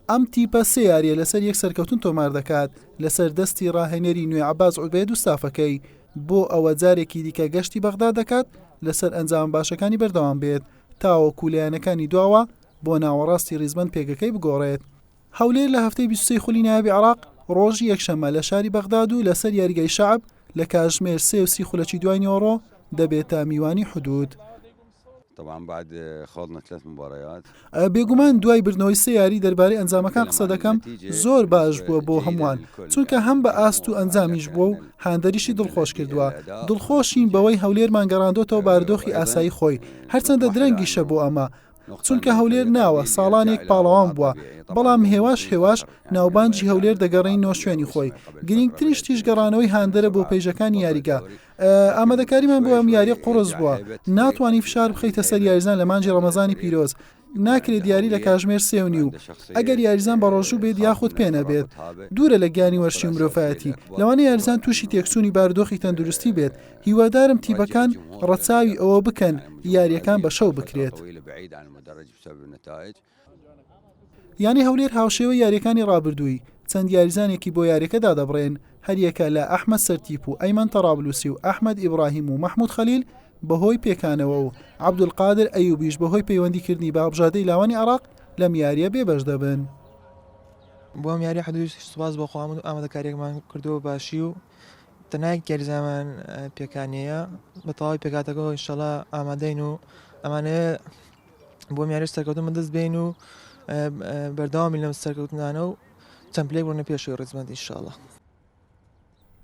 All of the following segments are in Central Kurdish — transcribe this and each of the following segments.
ئەم تیپە سێ یاریە لەسەر یەک سەرکەوتن تۆمار دەکات لەسەر دەستی ڕاهێنەری نوێ عەباس عوبەید و ستافەکەی بۆ ئەوە جارێکی دیکە گەشتی بەغداد دەکات لەسەر ئەنجام باشەکانی بەردەوام بێت تاوەکو لایەنەکانی دواوە بۆ ناوەڕاستی ڕیزبەند پێگەکەی بگۆڕێت. هەولێر لە هەفتەی 23 خولی نایەبی عێراق ڕۆژی یەکشەممە لە شاری بەغداد و لەسەر یاریگای شەعب لە کاتژمێر 3:30 خولەکی دوای نیوەڕۆ دەبێتە میوانی حدود. طبعا بعد خوضنا 3 مباريات بێگومان دوای بردنەوەی سێ یاری دەربارەی ئەنجامەکان قسە دەکەم زۆر باش بووە بۆ هەمووان چونکە هەم بە ئاست و ئەنجامیش بووە و هاندەریشی دڵخۆش کردووە. دڵخۆشین بەوەی هەولێرمان گەڕاندۆتەوە باردۆخی ئاسایی خۆی هەرچەندە درەنگیشە بۆ ئەمە چونکە هەولێر ناوە ساڵانێک پاڵەوان بووە بەڵام هێواش ناوبانجی هەولێر دەگەڕێنەوە شوێنی خۆی. گرنگترش تیش گەڕانەوەی هاندەرە بۆ پەیژەکانی یاریگا. ئامادەکاریمان بۆ ئەم یاری قوڕس بووە ناتوانانی فشار بخەیتە سەر یاریزان لە مانجی ڕەمەزانی پیرۆز ناکرێت دیاری لە کاتژمێر 3:30 ئەگەر یاریزان بە ڕۆژوو بێت یاخود پێ نەبێت دوورە لە گیانی وەرشی مرۆڤایەتی لەوانەیە یاریزان تووشی تێکچوونی باردۆخی تەندروستی بێت. هیوادارم تیپەکان ڕەچاوی ئەوە بکەن یاریەکان بە شەو بکرێت. یانی هەولێر هاوشێوە یاریەکانی ڕابردووی چەند یاریزانێکی بۆ یاریەکە دادەبڕێن هەریەکە لە ئەحمەد سەرتیپ و ئەیمەن تەڕابلوسی و ئەحمەد ئیبراهیم و مەحموود خەلیل بەهۆی پێکانەوە و عەبدولقادر ئەیوبیش بەهۆی پەیوەندیکردنی بە هەڵبژاردەی لاوانی عێراق لەم یاریە بێبەش دەبن. بۆ ئەم یاری حدووی سوپاس بۆ خۆم و ئامادەکاریێکمان کردووە باشی و تەنایەک یاریزامان پێکانەیە بە تەواوی پێکاتەکەەوە ئینشەڵا ئامادەین و ئەمانەیە بۆ یاری سەرکەوتن بەدەست بێن و بەردەوامی لەم سەرکەوتنانە و تەمپلەی بڕۆنە پێشەوەی ڕیزبەند ئینشەڵا.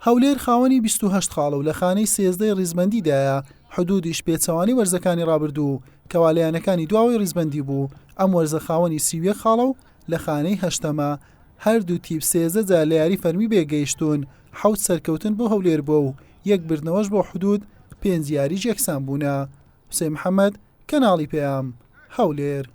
هەولێر خاوەنی 28 خاڵە و لە خانەی 13 ڕیزبەندیدایە حدودیش پێچەوانی وەرزەکانی ڕابردوو کەوالیانەکانی دواوەی ڕیزبەندی بوو. ئەم وەرزە خاوەنی 31 خاڵە و لە خانەی هەشتەمە هەردوو تیپ 13 جار لە یاری فەرمی بێگەیشتون 7 سەرکەوتن بۆ هەولێر بووە و یەک بردنەوەش بۆ حدود 5 یاریش یەکسان بوونە. حوسێن محەممەد کەناڵی پێام هەولێر.